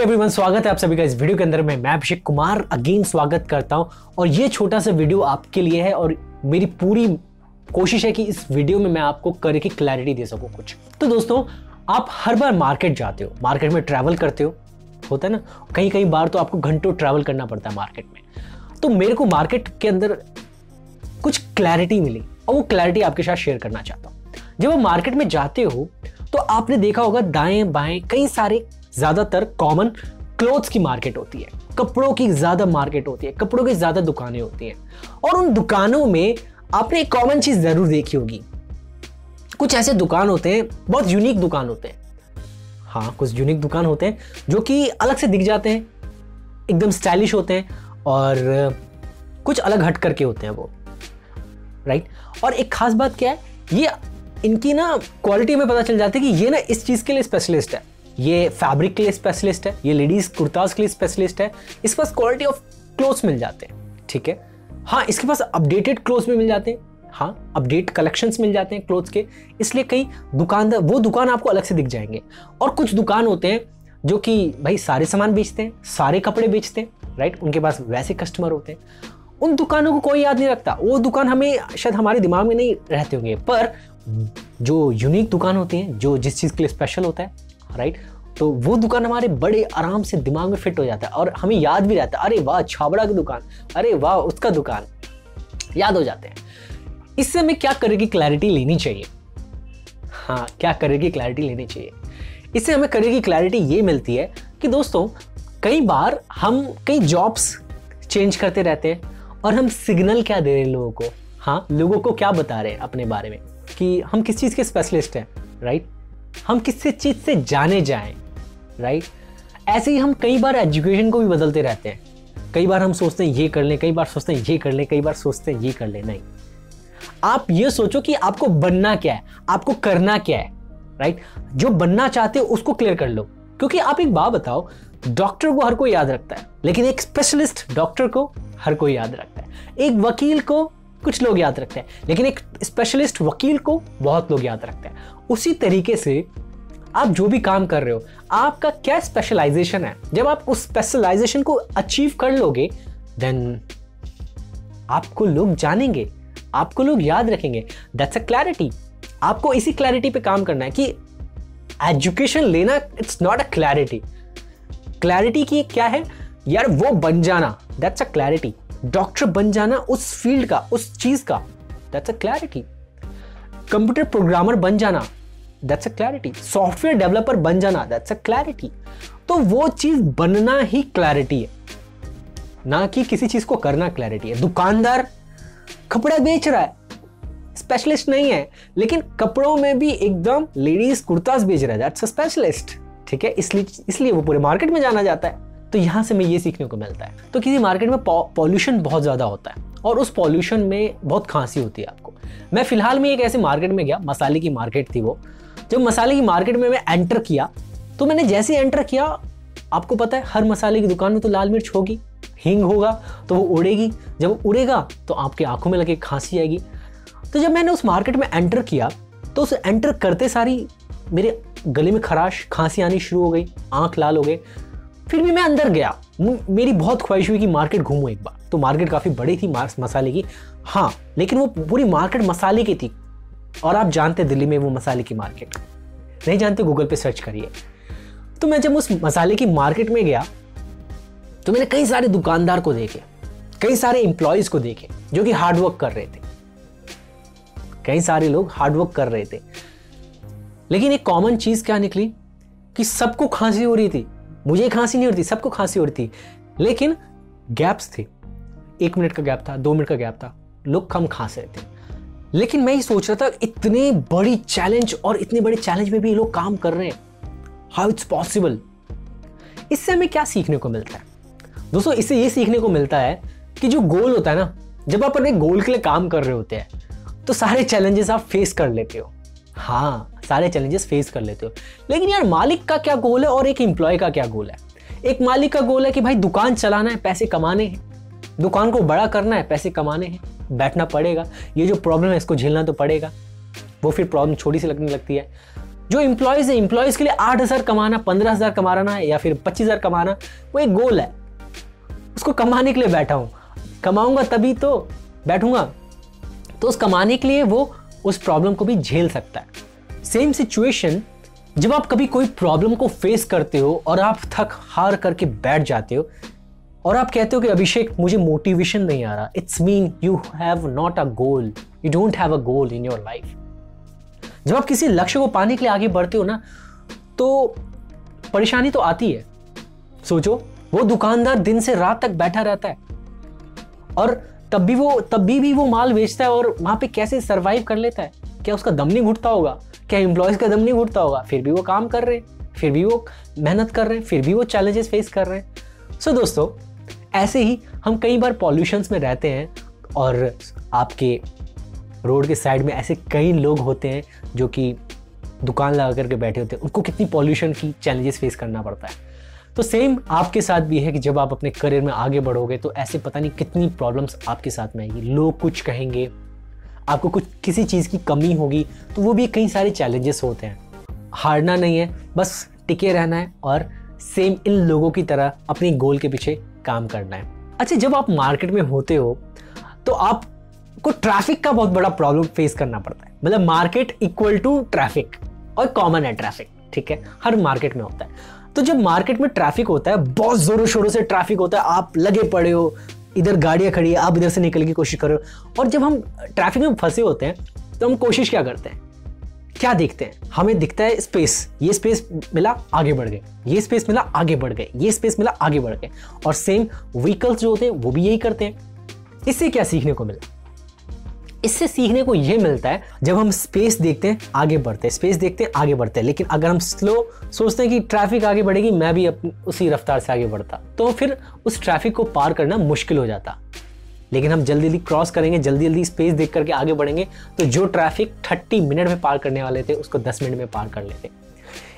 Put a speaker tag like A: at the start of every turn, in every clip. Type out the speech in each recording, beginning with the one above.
A: Everyone, स्वागत है आप सभी का इस वीडियो के अंदर में। मैं अभिषेक कुमार अगेन स्वागत करता हूं और ये छोटा सा वीडियो आपके लिए है और मेरी पूरी कोशिश है कि इस वीडियो में मैं आपको करके क्लैरिटी दे सकूं कुछ। तो दोस्तों, आप हर बार मार्केट जाते हो, मार्केट में ट्रैवल करते हो, होता है ना, कई कई बार तो आपको घंटों ट्रैवल करना पड़ता है मार्केट में। तो मेरे को मार्केट के अंदर कुछ क्लैरिटी मिली और वो क्लैरिटी आपके साथ शेयर करना चाहता हूं। जब आप मार्केट में जाते हो तो आपने देखा होगा दाएं बाएं कई सारे ज्यादातर कॉमन क्लोथ्स की मार्केट होती है, कपड़ों की ज्यादा मार्केट होती है, कपड़ों की ज्यादा दुकानें होती हैं। और उन दुकानों में आपने एक कॉमन चीज जरूर देखी होगी, कुछ ऐसे दुकान होते हैं, बहुत यूनिक दुकान होते हैं। हाँ, कुछ यूनिक दुकान होते हैं जो कि अलग से दिख जाते हैं, एकदम स्टाइलिश होते हैं और कुछ अलग हट करके होते हैं वो, राइट। और एक खास बात क्या है, ये इनकी ना क्वालिटी में पता चल जाता है कि ये ना इस चीज के लिए स्पेशलिस्ट है, ये फैब्रिक के लिए स्पेशलिस्ट है, ये लेडीज कुर्ताज के लिए स्पेशलिस्ट है, इसके पास क्वालिटी ऑफ क्लोथ्स मिल जाते हैं, ठीक है। हाँ, इसके पास अपडेटेड क्लोथ्स भी मिल जाते हैं, हाँ, अपडेट कलेक्शंस मिल जाते हैं क्लोथ्स के, इसलिए कई दुकानदार, वो दुकान आपको अलग से दिख जाएंगे। और कुछ दुकान होते हैं जो कि भाई सारे सामान बेचते हैं, सारे कपड़े बेचते हैं, राइट, उनके पास वैसे कस्टमर होते हैं। उन दुकानों को कोई याद नहीं रखता, वो दुकान हमें शायद हमारे दिमाग में नहीं रहते होंगे, पर जो यूनिक दुकान होती है, जो जिस चीज के लिए स्पेशल होता है, राइट, तो वो दुकान हमारे बड़े आराम से दिमाग में फिट हो जाता है और हमें याद भी रहता है, अरे वाह छाबड़ा की दुकान, अरे वाह उसका दुकान, याद हो जाते हैं। इससे हमें क्या करें की क्लैरिटी लेनी चाहिए। हाँ, क्या करें की क्लैरिटी लेनी चाहिए। इससे हमें करें की क्लैरिटी ये मिलती है कि दोस्तों, कई बार हम कई जॉब्स चेंज करते रहते हैं और हम सिग्नल क्या दे रहे हैं लोगों को, हाँ, लोगों को क्या बता रहे हैं अपने बारे में कि हम किस चीज के स्पेशलिस्ट हैं, राइट, हम किस चीज से जाने जाएं, राइट। ऐसे ही हम कई बार एजुकेशन को भी बदलते रहते हैं। कई बार हम सोचते हैं ये कर लें, कई बार सोचते हैं ये कर लें, कई बार सोचते हैं ये कर लें। नहीं, आप ये सोचो कि आपको बनना क्या है, आपको करना क्या है, राइट। जो बनना चाहते हो उसको क्लियर कर लो। क्योंकि आप एक बात बताओ, डॉक्टर को हर कोई याद रखता है, लेकिन एक स्पेशलिस्ट डॉक्टर को हर कोई याद रखता है। एक वकील को कुछ लोग याद रखते हैं, लेकिन एक स्पेशलिस्ट वकील को बहुत लोग याद रखते हैं। उसी तरीके से आप जो भी काम कर रहे हो, आपका क्या स्पेशलाइजेशन है, जब आप उस स्पेशलाइजेशन को अचीव कर लोगे, देन आपको लोग जानेंगे, आपको लोग याद रखेंगे। That's a clarity. आपको इसी क्लैरिटी पे काम करना है कि एजुकेशन लेना it's not a clarity. Clarity की क्या है यार, वो बन जाना, दैट्स अ क्लैरिटी। डॉक्टर बन जाना उस फील्ड का, उस चीज का, that's a clarity. Computer programmer बन जाना, that's a clarity. Software developer बन जाना, दैट्स अ क्लैरिटी। तो वो चीज बनना ही क्लैरिटी है, ना कि किसी चीज को करना क्लैरिटी है। दुकानदार कपड़ा बेच रहा है, स्पेशलिस्ट नहीं है, लेकिन कपड़ों में भी एकदम लेडीज कुर्ताज बेच रहा है, दैट्स अ स्पेशलिस्ट, ठीक है। इसलिए वो पूरे मार्केट में जाना जाता है। तो यहां से हमें ये सीखने को मिलता है। तो किसी मार्केट में पॉल्यूशन बहुत ज्यादा होता है और उस पॉल्यूशन में बहुत खांसी होती है आपको। मैं फिलहाल में एक ऐसे मार्केट में गया, मसाले की मार्केट थी वो। जब मसाले की मार्केट में मैं एंटर किया, तो मैंने जैसे एंटर किया, आपको पता है हर मसाले की दुकान में तो लाल मिर्च होगी, हींग होगा, तो वो उड़ेगी। जब उड़ेगा तो आपकी आंखों में लगे खांसी आएगी। तो जब मैंने उस मार्केट में एंटर किया, तो उस एंटर करते सारी मेरे गले में खराश, खांसी आनी शुरू हो गई, आंख लाल हो गए। फिर भी मैं अंदर गया, मेरी बहुत ख्वाहिश हुई कि मार्केट घूमूं एक बार। तो मार्केट काफी बड़ी थी मसाले की, हाँ, लेकिन वो पूरी मार्केट मसाले की थी। और आप जानते दिल्ली में वो मसाले की मार्केट, नहीं जानते गूगल पे सर्च करिए। तो मैं जब उस मसाले की मार्केट में गया, तो मैंने कई सारे दुकानदार को देखे, कई सारे एम्प्लॉयज को देखे जो कि हार्डवर्क कर रहे थे। कई सारे लोग हार्डवर्क कर रहे थे, लेकिन एक कॉमन चीज क्या निकली कि सबको खांसी हो रही थी। मुझे खांसी नहीं हो रही थी, सबको खांसी हो रही थी, लेकिन गैप्स थे। 1 मिनट का गैप था, 2 मिनट का गैप था, लोग कम खांस रहे थे। लेकिन मैं ये सोच रहा था, इतने बड़ी चैलेंज और इतने बड़े चैलेंज में भी लोग काम कर रहे हैं, हाउ इट्स पॉसिबल। इससे हमें क्या सीखने को मिलता है दोस्तों? इससे ये सीखने को मिलता है कि जो गोल होता है ना, जब आप अपने गोल के लिए काम कर रहे होते हैं, तो सारे चैलेंजेस आप फेस कर लेते हो। हाँ, सारे चैलेंजेस फेस कर लेते हो। लेकिन यार, मालिक का क्या गोल है और एक एम्प्लॉय का क्या गोल है? एक मालिक का गोल है कि भाई दुकान चलाना है, पैसे कमाने हैं, दुकान को बड़ा करना है, पैसे कमाने हैं, बैठना पड़ेगा, ये जो प्रॉब्लम है इसको झेलना तो पड़ेगा। वो फिर प्रॉब्लम छोटी सी लगने लगती है। जो एम्प्लॉयज़ है, एम्प्लॉयज़ के लिए 8,000 कमाना, 15,000 कमाना या फिर 25,000 कमाना, वो एक गोल है। उसको कमाने के लिए बैठा हूँ, कमाऊंगा तभी तो बैठूंगा। तो उस कमाने के लिए वो उस प्रॉब्लम को भी झेल सकता है। सेम सिचुएशन, जब आप कभी कोई प्रॉब्लम को फेस करते हो और आप थक हार करके बैठ जाते हो और आप कहते हो कि अभिषेक मुझे मोटिवेशन नहीं आ रहा, it's mean you have not a goal, you don't have a goal in your life. जब आप किसी लक्ष्य को पाने के लिए आगे बढ़ते हो ना, तो परेशानी तो आती है। सोचो, वो दुकानदार दिन से रात तक बैठा रहता है और तभी भी वो माल बेचता है और वहां पे कैसे सरवाइव कर लेता है। क्या उसका दम नहीं घुटता होगा? क्या एम्प्लॉयज का दम नहीं घुटता होगा? फिर भी वो काम कर रहे हैं, फिर भी वो मेहनत कर रहे हैं, फिर भी वो चैलेंजेस फेस कर रहे हैं। सो दोस्तों, ऐसे ही हम कई बार पॉल्यूशंस में रहते हैं और आपके रोड के साइड में ऐसे कई लोग होते हैं जो कि दुकान लगा करके बैठे होते हैं, उनको कितनी पॉल्यूशन की चैलेंजेस फेस करना पड़ता है। तो सेम आपके साथ भी है कि जब आप अपने करियर में आगे बढ़ोगे तो ऐसे पता नहीं कितनी प्रॉब्लम्स आपके साथ में आएगी। लोग कुछ कहेंगे, आपको कुछ किसी चीज़ की कमी होगी, तो वो भी कई सारे चैलेंजेस होते हैं। हारना नहीं है, बस टिके रहना है और सेम इन लोगों की तरह अपने गोल के पीछे काम करना है। अच्छा, जब आप मार्केट में होते हो तो आपको ट्रैफिक का बहुत बड़ा प्रॉब्लम फेस करना पड़ता है। मतलब मार्केट इक्वल टू ट्रैफिक, और कॉमन है ट्रैफिक, ठीक है, हर मार्केट में होता है। तो जब मार्केट में ट्रैफिक होता है, बहुत जोरों शोरों से ट्रैफिक होता है, आप लगे पड़े हो, इधर गाड़ियां खड़ी है, आप इधर से निकलने की कोशिश कर रहे हो। और जब हम ट्रैफिक में फंसे होते हैं तो हम कोशिश क्या करते हैं, क्या देखते हैं? हमें दिखता है स्पेस, ये स्पेस मिला आगे बढ़ गए, ये स्पेस मिला आगे बढ़ गए, ये स्पेस मिला आगे बढ़ गए। और सेम व्हीकल्स जो होते हैं वो भी यही करते हैं। इससे क्या सीखने को मिला? इससे सीखने को यह मिलता है, जब हम स्पेस देखते हैं आगे बढ़ते हैं, स्पेस देखते हैं आगे बढ़ते हैं, लेकिन अगर हम स्लो सोचते हैं कि ट्रैफिक आगे बढ़ेगी, मैं भी उसी रफ्तार से आगे बढ़ता, तो फिर उस ट्रैफिक को पार करना मुश्किल हो जाता। लेकिन हम जल्दी जल्दी क्रॉस करेंगे, जल्दी जल्दी स्पेस देख करके आगे बढ़ेंगे, तो जो ट्रैफिक 30 मिनट में पार करने वाले थे उसको 10 मिनट में पार कर लेते।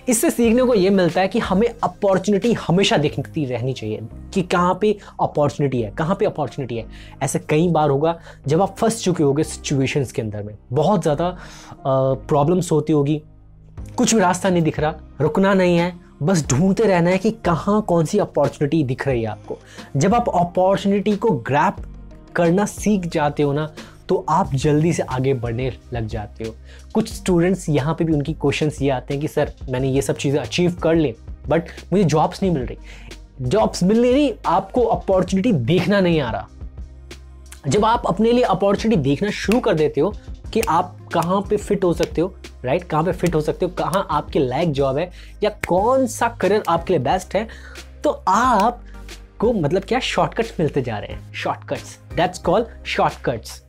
A: इससे सीखने को यह मिलता है कि हमें अपॉर्चुनिटी हमेशा देखती रहनी चाहिए कि कहाँ पे अपॉर्चुनिटी है, कहाँ पे अपॉर्चुनिटी है। ऐसे कई बार होगा जब आप फंस चुके होगे सिचुएशंस के अंदर में, बहुत ज़्यादा प्रॉब्लम्स होती होगी, कुछ भी रास्ता नहीं दिख रहा, रुकना नहीं है, बस ढूंढते रहना है कि कहाँ कौन सी अपॉर्चुनिटी दिख रही है आपको। जब आप अपॉर्चुनिटी को ग्रैब करना सीख जाते हो ना, तो आप जल्दी से आगे बढ़ने लग जाते हो। कुछ स्टूडेंट्स यहाँ पे भी उनकी क्वेश्चंस ये आते हैं कि सर मैंने ये सब चीज़ें अचीव कर ली, बट मुझे जॉब्स नहीं मिल रही। जॉब्स मिल नहीं रही, आपको अपॉर्चुनिटी देखना नहीं आ रहा। जब आप अपने लिए अपॉर्चुनिटी देखना शुरू कर देते हो कि आप कहाँ पे फिट हो सकते हो, राइट, कहाँ पे फिट हो सकते हो, कहाँ आपके लायक जॉब है या कौन सा करियर आपके लिए बेस्ट है, तो आपको मतलब क्या शॉर्टकट्स मिलते जा रहे हैं। Shortcuts, that's called shortcuts.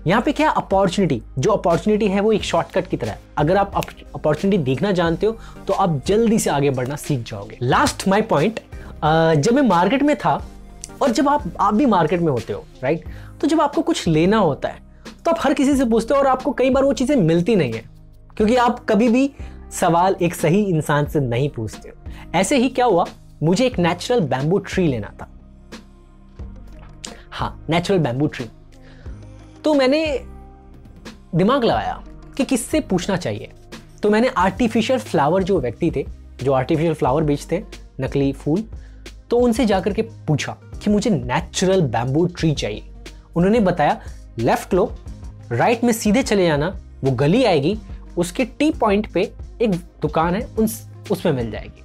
A: यहाँ पे क्या अपॉर्चुनिटी, जो अपॉर्चुनिटी है वो एक शॉर्टकट की तरह है। अगर आप अपॉर्चुनिटी देखना जानते हो तो आप जल्दी से आगे बढ़ना सीख जाओगे। लास्ट माय पॉइंट, जब मैं मार्केट में था और जब आप भी मार्केट में होते हो, राइट, तो जब आपको कुछ लेना होता है तो आप हर किसी से पूछते हो और आपको कई बार वो चीज़ें मिलती नहीं है, क्योंकि आप कभी भी सवाल एक सही इंसान से नहीं पूछते हो। ऐसे ही क्या हुआ, मुझे एक नेचुरल बैम्बू ट्री लेना था। हाँ, नेचुरल बैम्बू ट्री। तो मैंने दिमाग लगाया कि किससे पूछना चाहिए। तो मैंने आर्टिफिशियल फ्लावर, जो व्यक्ति थे जो आर्टिफिशियल फ्लावर बेचते, नकली फूल, तो उनसे जाकर के पूछा कि मुझे नेचुरल बैम्बू ट्री चाहिए। उन्होंने बताया लेफ्ट लो, राइट में सीधे चले जाना, वो गली आएगी, उसके टी पॉइंट पे एक दुकान है, उसमें मिल जाएगी।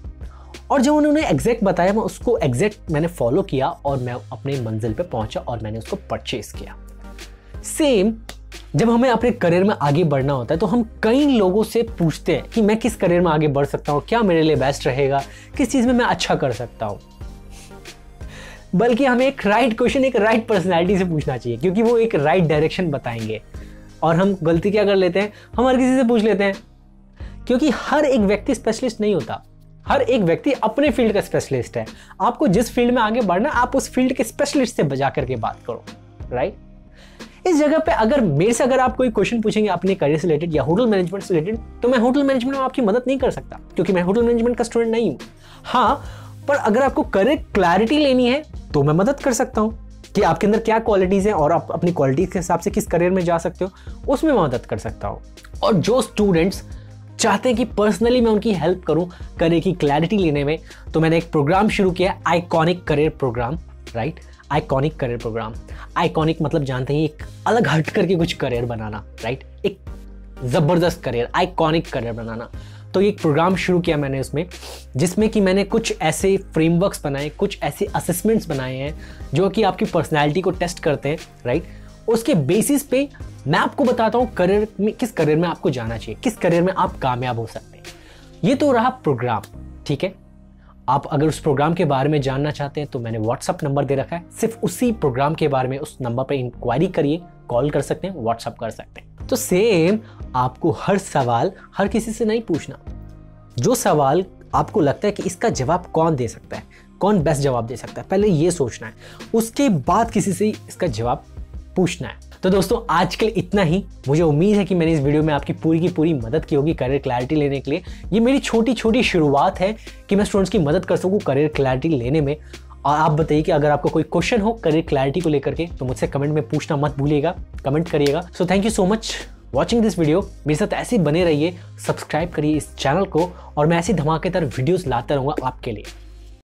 A: और जब उन्होंने एग्जैक्ट बताया, मैं उसको एग्जैक्ट मैंने फॉलो किया और मैं अपने मंजिल पे पहुंचा और मैंने उसको परचेज किया। सेम जब हमें अपने करियर में आगे बढ़ना होता है तो हम कई लोगों से पूछते हैं कि मैं किस करियर में आगे बढ़ सकता हूँ, क्या मेरे लिए बेस्ट रहेगा, किस चीज़ में मैं अच्छा कर सकता हूँ। बल्कि हमें एक राइट क्वेश्चन एक राइट पर्सनैलिटी से पूछना चाहिए, क्योंकि वो एक राइट डायरेक्शन बताएंगे। और हम गलती क्या कर लेते हैं, हम हर किसी से पूछ लेते हैं, क्योंकि हर एक व्यक्ति स्पेशलिस्ट नहीं होता, हर एक व्यक्ति अपने फील्ड का स्पेशलिस्ट है। आपको जिस फील्ड में आगे बढ़ना, आप उस फील्ड के स्पेशलिस्ट से बजा करके बात करो, राइट। इस जगह पे अगर मेरे से आप कोई क्वेश्चन पूछेंगे अपने करियर से रिलेटेड या होटल मैनेजमेंट से रिलेटेड, तो मैं होटल मैनेजमेंट में आपकी मदद नहीं कर सकता, क्योंकि मैं होटल मैनेजमेंट का स्टूडेंट नहीं हूँ। हाँ, पर अगर आपको करियर क्लैरिटी लेनी है तो मैं मदद कर सकता हूँ कि आपके अंदर क्या क्वालिटीज़ हैं और आप अपनी क्वालिटीज़ के हिसाब से किस करियर में जा सकते हो, उसमें मैं मदद कर सकता हूँ। और जो स्टूडेंट्स चाहते हैं कि पर्सनली मैं उनकी हेल्प करूं करियर की क्लैरिटी लेने में, तो मैंने एक प्रोग्राम शुरू किया, iconic career program, right. Iconic career program, iconic मतलब जानते हैं एक अलग हट करके कुछ करियर बनाना, राइट, एक जबरदस्त करियर, आइकॉनिक करियर बनाना। तो एक प्रोग्राम शुरू किया मैंने उसमें, जिसमें कि मैंने कुछ ऐसे फ्रेमवर्क्स बनाए, कुछ ऐसे असेसमेंट्स बनाए हैं जो कि आपकी पर्सनैलिटी को टेस्ट करते हैं, राइट। उसके बेसिस पे मैं आपको बताता हूँ करियर में, किस करियर में आपको जाना चाहिए, किस करियर में आप कामयाब हो सकते हैं। ये तो रहा प्रोग्राम, ठीक है। आप अगर उस प्रोग्राम के बारे में जानना चाहते हैं तो मैंने व्हाट्सअप नंबर दे रखा है, सिर्फ उसी प्रोग्राम के बारे में उस नंबर पर इंक्वायरी करिए, कॉल कर सकते हैं, व्हाट्सअप कर सकते हैं। तो सेम आपको हर सवाल हर किसी से नहीं पूछना। जो सवाल आपको लगता है कि इसका जवाब कौन दे सकता है, कौन बेस्ट जवाब दे सकता है, पहले ये सोचना है, उसके बाद किसी से इसका जवाब पूछना है। तो दोस्तों आज के लिए इतना ही। मुझे उम्मीद है कि मैंने इस वीडियो में आपकी पूरी की पूरी मदद की होगी करियर क्लैरिटी लेने के लिए। ये मेरी छोटी छोटी शुरुआत है कि मैं स्टूडेंट्स की मदद कर सकूं करियर क्लैरिटी लेने में। और आप बताइए कि अगर आपको कोई क्वेश्चन हो करियर क्लैरिटी को लेकर के तो मुझसे कमेंट में पूछना मत भूलिएगा, कमेंट करिएगा। So thank you so much watching this video. मेरे साथ ऐसे ही बने रहिए, सब्सक्राइब करिए इस चैनल को, और मैं ऐसी धमाकेदार वीडियोस लाता रहूँगा आपके लिए।